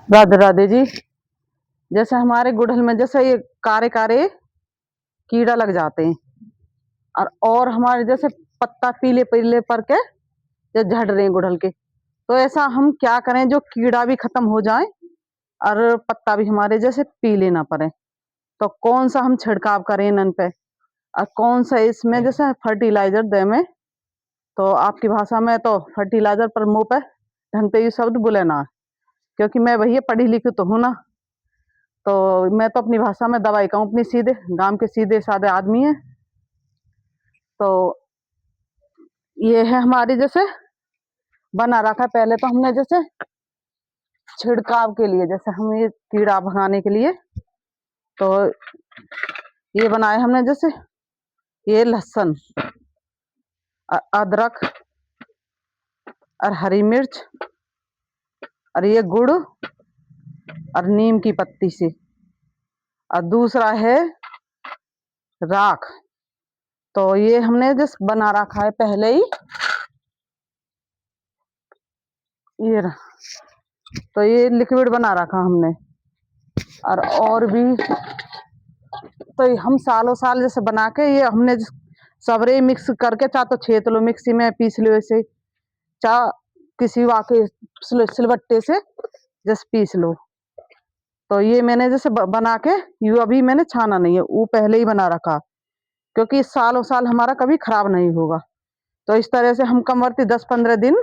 राधे राधे जी। जैसे हमारे गुड़हल में जैसे ये कारे कारे कीड़ा लग जाते हैं और हमारे जैसे पत्ता पीले पीले पर के जो झड़ रहे हैं गुड़हल के, तो ऐसा हम क्या करें जो कीड़ा भी खत्म हो जाए और पत्ता भी हमारे जैसे पीले ना पड़े। तो कौन सा हम छिड़काव करें इन पे और कौन सा इसमें जैसे फर्टिलाइजर दे में। तो आपकी भाषा में तो फर्टिलाइजर पर मुंह पे ढंग पे ये शब्द बोले ना, क्योंकि मैं वही पढ़ी लिखी तो हूँ ना। तो मैं तो अपनी भाषा में दवाई कहूँ, अपनी सीधे गांव के सीधे साधे आदमी है। तो ये है हमारी जैसे बना रखा है। पहले तो हमने जैसे छिड़काव के लिए जैसे हम ये कीड़ा भगाने के लिए तो ये बनाए हमने जैसे ये लहसुन, अदरक और हरी मिर्च और ये गुड़ और नीम की पत्ती से, और दूसरा है राख। तो ये हमने जैसे बना रखा है पहले ही, ये तो ये लिक्विड बना रखा हमने। और भी तो हम सालों साल जैसे बना के ये हमने सबरे मिक्स करके चाह तो छेत लो मिक्सी में पीस लो, ऐसे चाह किसी वाके सिलबट्टे से जैसे पीस लो। तो ये मैंने जैसे बना के यू अभी मैंने छाना नहीं है, वो पहले ही बना रखा, क्योंकि सालों साल हमारा कभी खराब नहीं होगा। तो इस तरह से हम कमरती 10-15 दिन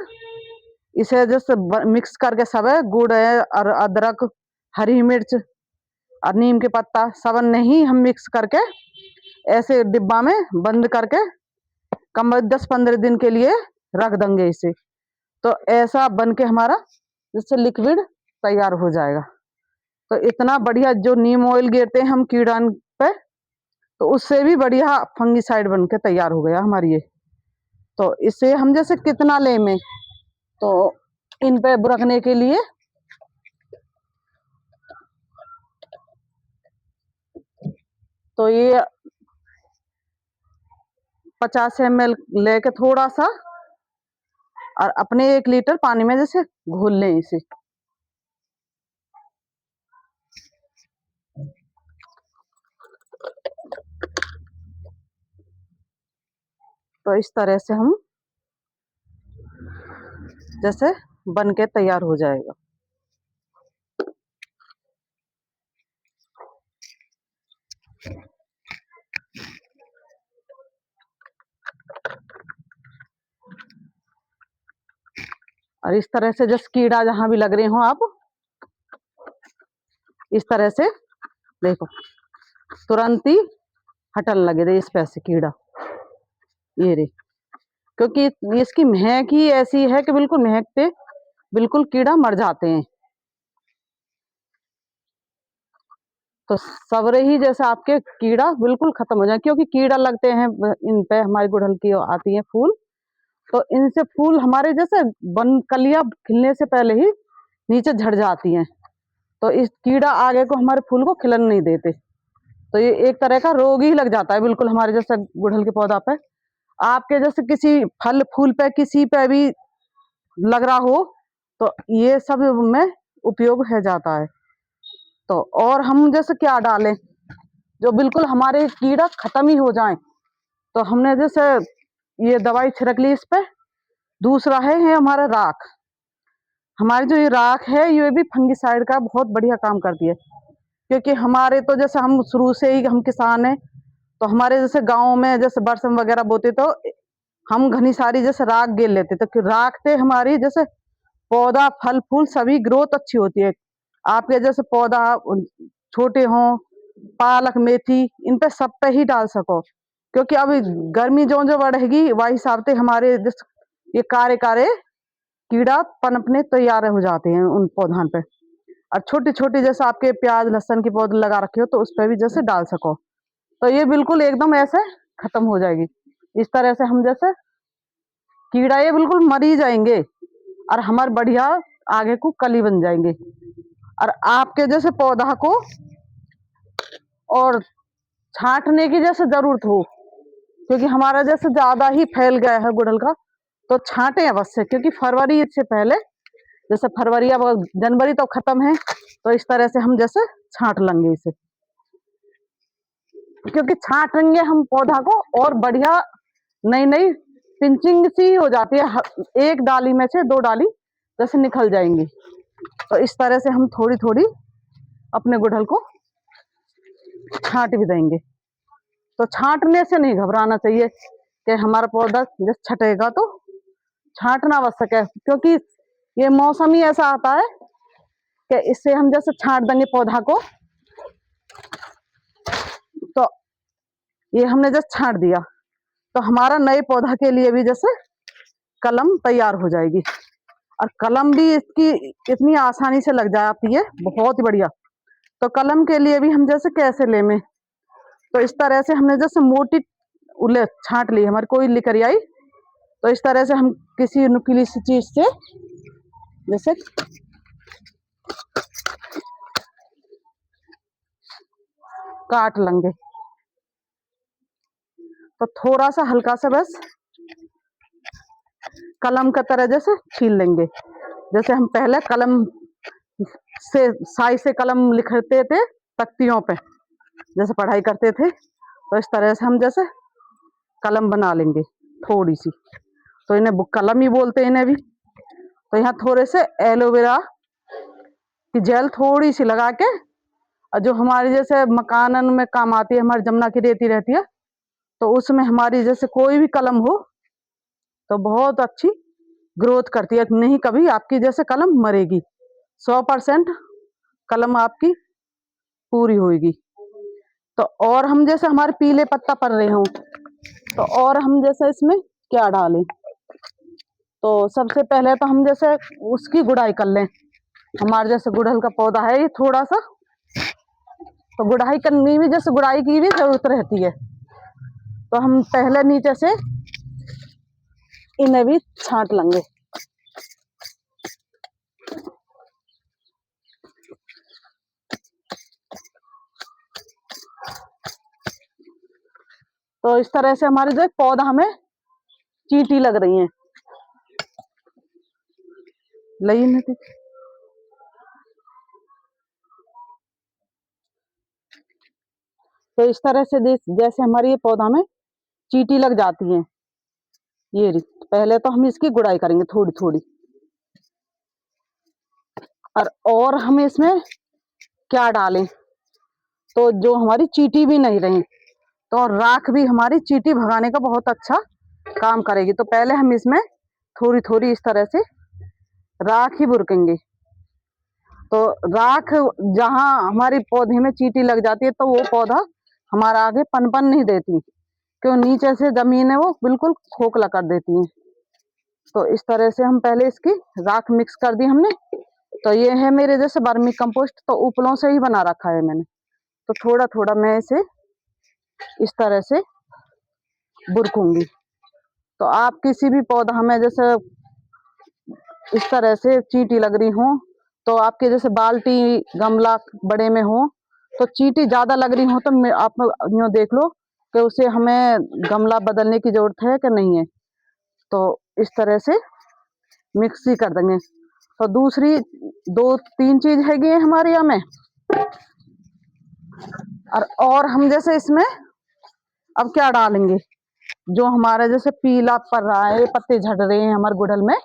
इसे जैसे मिक्स करके सब है, गुड़ है और अदरक, हरी मिर्च और नीम के पत्ता सब नहीं हम मिक्स करके ऐसे डिब्बा में बंद करके कम 10-15 दिन के लिए रख देंगे इसे। तो ऐसा बन के हमारा जैसे लिक्विड तैयार हो जाएगा। तो इतना बढ़िया जो नीम ऑयल गिरते हैं हम कीड़ा पे, तो उससे भी बढ़िया फंगीसाइड बन के तैयार हो गया हमारी ये। तो इससे हम जैसे कितना ले में तो इन पे रखने के लिए तो ये 50 ml लेके थोड़ा सा और अपने 1 लीटर पानी में जैसे घोल लें इसे। तो इस तरह से हम जैसे बन के तैयार हो जाएगा। और इस तरह से जैसे कीड़ा जहां भी लग रहे हो आप, इस तरह से देखो तुरंत ही हटन लगे थे इस पे से कीड़ा, ये रे। क्योंकि इसकी महक ही ऐसी है कि बिल्कुल महकते बिल्कुल कीड़ा मर जाते हैं। तो सवरे ही जैसे आपके कीड़ा बिल्कुल खत्म हो जाए, क्योंकि कीड़ा लगते हैं इन पे हमारी गुड़हल की आती है फूल। तो इनसे फूल हमारे जैसे बन कलियां खिलने से पहले ही नीचे झड़ जाती हैं। तो इस कीड़ा आगे को हमारे फूल को खिलन नहीं देते। तो ये एक तरह का रोग ही लग जाता है बिल्कुल हमारे जैसे गुड़हल के पौधा पे। आपके जैसे किसी फल फूल पे किसी पे भी लग रहा हो तो ये सब में उपयोग है जाता है। तो और हम जैसे क्या डालें जो बिल्कुल हमारे कीड़ा खत्म ही हो जाए, तो हमने जैसे ये दवाई छिड़क ली इस पे। दूसरा है हमारा राख। हमारी जो ये राख है ये भी फंगिसाइड का बहुत बढ़िया काम करती है, क्योंकि हमारे तो जैसे हम शुरू से ही हम किसान हैं। तो हमारे जैसे गाँव में जैसे बरसम वगैरह बोते तो हम घनी सारी जैसे राख गेर लेते, तो राख से हमारी जैसे पौधा फल फूल सभी ग्रोथ अच्छी होती है। आपके जैसे पौधा छोटे हों, पालक मेथी इन पे सब पे ही डाल सको, क्योंकि अब गर्मी जो जो बढ़ेगी वही हिसाब से हमारे ये कारे कारे कीड़ा पनपने तैयार हो जाते हैं उन पौधों पे। और छोटी छोटी जैसे आपके प्याज लहसुन की पौधे लगा रखे हो तो उस पर भी जैसे डाल सको, तो ये बिल्कुल एकदम ऐसे खत्म हो जाएगी। इस तरह से हम जैसे कीड़ा ये बिल्कुल मर ही जाएंगे और हमारे बढ़िया आगे को कली बन जाएंगे। और आपके जैसे पौधा को और छांटने की जैसे जरूरत हो, क्योंकि हमारा जैसे ज्यादा ही फैल गया है गुड़हल का, तो छांटे अवश्य, क्योंकि फरवरी से पहले जैसे फरवरी अब जनवरी तो खत्म है, तो इस तरह से हम जैसे छांट लेंगे इसे, क्योंकि छांटेंगे हम पौधा को और बढ़िया नई नई पिंचिंग सी हो जाती है, एक डाली में से 2 डाली जैसे निकल जाएंगी। तो इस तरह से हम थोड़ी थोड़ी अपने गुड़हल को छांट भी देंगे। तो छांटने से नहीं घबराना चाहिए कि हमारा पौधा जैसे छटेगा, तो छांटना आवश्यक है, क्योंकि ये मौसम ही ऐसा आता है कि इससे हम जैसे छांट देंगे पौधा को, तो ये हमने जैसे छांट दिया तो हमारा नए पौधा के लिए भी जैसे कलम तैयार हो जाएगी। और कलम भी इसकी इतनी आसानी से लग जाती है, बहुत ही बढ़िया। तो कलम के लिए भी हम जैसे कैसे लें, तो इस तरह से हमने जैसे मोटी उले छांट ली, हमारी कोई लिकर आई, तो इस तरह से हम किसी नुकीली सी चीज से जैसे काट लेंगे। तो थोड़ा सा हल्का सा बस कलम का तरह जैसे छील लेंगे, जैसे हम पहले कलम से साई से कलम लिखते थे तख्तियों पे, जैसे पढ़ाई करते थे, तो इस तरह से हम जैसे कलम बना लेंगे थोड़ी सी। तो इन्हें कलम ही बोलते हैं इन्हें भी। तो यहाँ थोड़े से एलोवेरा की जेल थोड़ी सी लगा के, और जो हमारी जैसे मकानन में काम आती है, हमारी जमुना की रेती रहती है, तो उसमें हमारी जैसे कोई भी कलम हो तो बहुत अच्छी ग्रोथ करती है, नहीं कभी आपकी जैसे कलम मरेगी, 100% कलम आपकी पूरी होगी। तो और हम जैसे हमारे पीले पत्ता पड़ रहे हों, तो और हम जैसे इसमें क्या डालें, तो सबसे पहले तो हम जैसे उसकी गुड़ाई कर लें। हमारे जैसे गुड़हल का पौधा है ये थोड़ा सा, तो गुड़ाई करनी भी जैसे गुड़ाई की भी जरूरत रहती है। तो हम पहले नीचे से इन्हें भी छांट लेंगे। तो इस तरह से हमारे जो पौधा हमें चींटी लग रही है, लगी नहीं। तो इस तरह से जैसे हमारी ये पौधा में चींटी लग जाती है, ये पहले तो हम इसकी गुड़ाई करेंगे थोड़ी थोड़ी। और हम इसमें क्या डालें, तो जो हमारी चींटी भी नहीं रही, तो राख भी हमारी चींटी भगाने का बहुत अच्छा काम करेगी। तो पहले हम इसमें थोड़ी थोड़ी इस तरह से राख ही बुरकेंगे। तो राख जहां हमारी पौधे में चींटी लग जाती है, तो वो पौधा हमारा आगे पनपन नहीं देती, क्यों नीचे से जमीन है वो बिल्कुल खोखला कर देती है। तो इस तरह से हम पहले इसकी राख मिक्स कर दी हमने। तो ये है मेरे जैसे वर्मी कंपोस्ट, तो उपलों से ही बना रखा है मैंने। तो थोड़ा थोड़ा मैं इसे इस तरह से बुरकूंगी। तो आप किसी भी पौधा में जैसे इस तरह से चींटी लग रही हो, तो आपके जैसे बाल्टी गमला बड़े में हो, तो चींटी ज्यादा लग रही हो, तो आप यूँ देख लो कि उसे हमें गमला बदलने की जरूरत है कि नहीं है। तो इस तरह से मिक्स ही कर देंगे। तो दूसरी 2-3 चीज हैगी हमारे यहाँ में। और हम जैसे इसमें अब क्या डालेंगे, जो हमारे जैसे पीला पड़ रहा है, पत्ते झड़ रहे हैं हमारे गुड़हल में,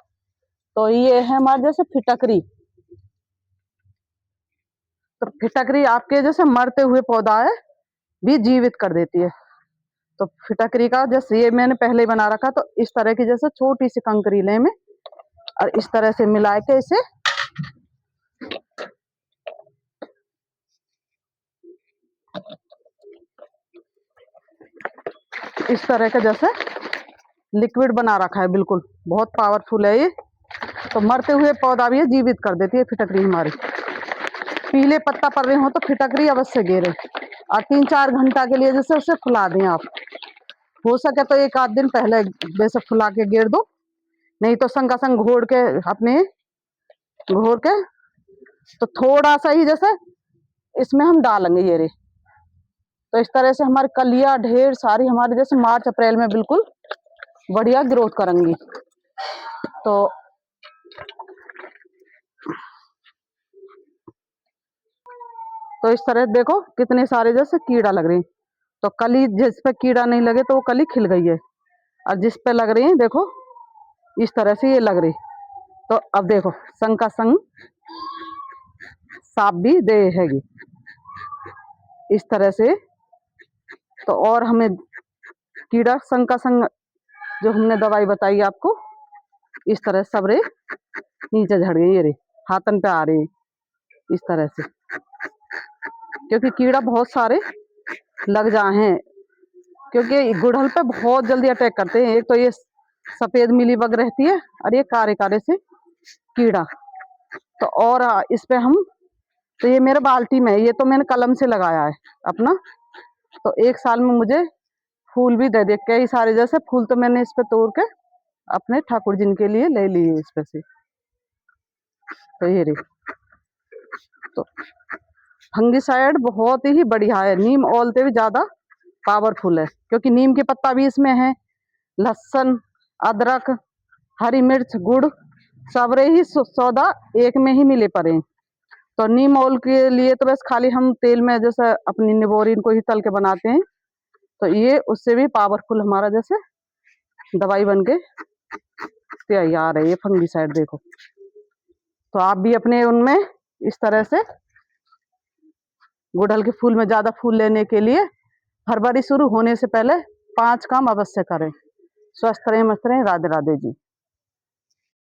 तो ये है हमारे जैसे फिटकरी। तो फिटकरी आपके जैसे मरते हुए पौधा है भी जीवित कर देती है। तो फिटकरी का जैसे ये मैंने पहले ही बना रखा, तो इस तरह की जैसे छोटी सी कंकरी ले में, और इस तरह से मिला के इसे इस तरह का जैसे लिक्विड बना रखा है, बिल्कुल बहुत पावरफुल है ये। तो मरते हुए पौधा भी ये जीवित कर देती है फिटकरी हमारी। पीले पत्ता पड़ रहे हो तो फिटकरी अवश्य गेरे, और 3-4 घंटा के लिए जैसे उसे फुला दें आप। हो सके तो 1 आध दिन पहले जैसे फुला के गेर दो, नहीं तो संग संग घोड़ के अपने घोर के, तो थोड़ा सा ही जैसे इसमें हम डालेंगे ये रे। तो इस तरह से हमारी कलियां ढेर सारी हमारे जैसे मार्च अप्रैल में बिल्कुल बढ़िया ग्रोथ करेंगी। तो तो इस तरह देखो कितने सारे जैसे कीड़ा लग रहे हैं। तो कली जिस पे कीड़ा नहीं लगे तो वो कली खिल गई है, और जिस पे लग रही है देखो इस तरह से ये लग रही। तो अब देखो संग का संग साप भी दे हैगी इस तरह से। तो और हमें कीड़ा संग का संग जो हमने दवाई बताई आपको, इस तरह सबरे नीचे झड़ गए, ये रे हाथन पे आ रहे हैं इस तरह से, क्योंकि कीड़ा बहुत सारे लग जाए हैं। क्योंकि गुड़हल पे बहुत जल्दी अटैक करते हैं। एक तो ये सफेद मिली बग रहती है, और ये कारे कारे से कीड़ा। तो और इस पे हम, तो ये मेरे बाल्टी में है, ये तो मैंने कलम से लगाया है अपना। तो एक साल में मुझे फूल भी दे दे, कई सारे जैसे फूल तो मैंने इस पे तोड़ के अपने ठाकुर जी के लिए ले लिए इस पे से। तो ये रे, तो फंगिसाइड बहुत ही बढ़िया है, नीम ऑयल से भी ज्यादा पावरफुल है, क्योंकि नीम के पत्ता भी इसमें है, लहसुन, अदरक, हरी मिर्च, गुड़, सबरे ही सौदा एक में ही मिले पड़े। तो नीम ऑयल के लिए तो बस खाली हम तेल में जैसे अपनी निबोरीन को ही तल के बनाते हैं। तो ये उससे भी पावरफुल हमारा जैसे दवाई बन के तैयार है ये फंगिसाइड। देखो तो आप भी अपने उनमें इस तरह से गुड़हल के फूल में ज्यादा फूल लेने के लिए फरवरी शुरू होने से पहले 5 काम अवश्य करें। स्वस्थ रहें, मस्त रहें। राधे राधे जी।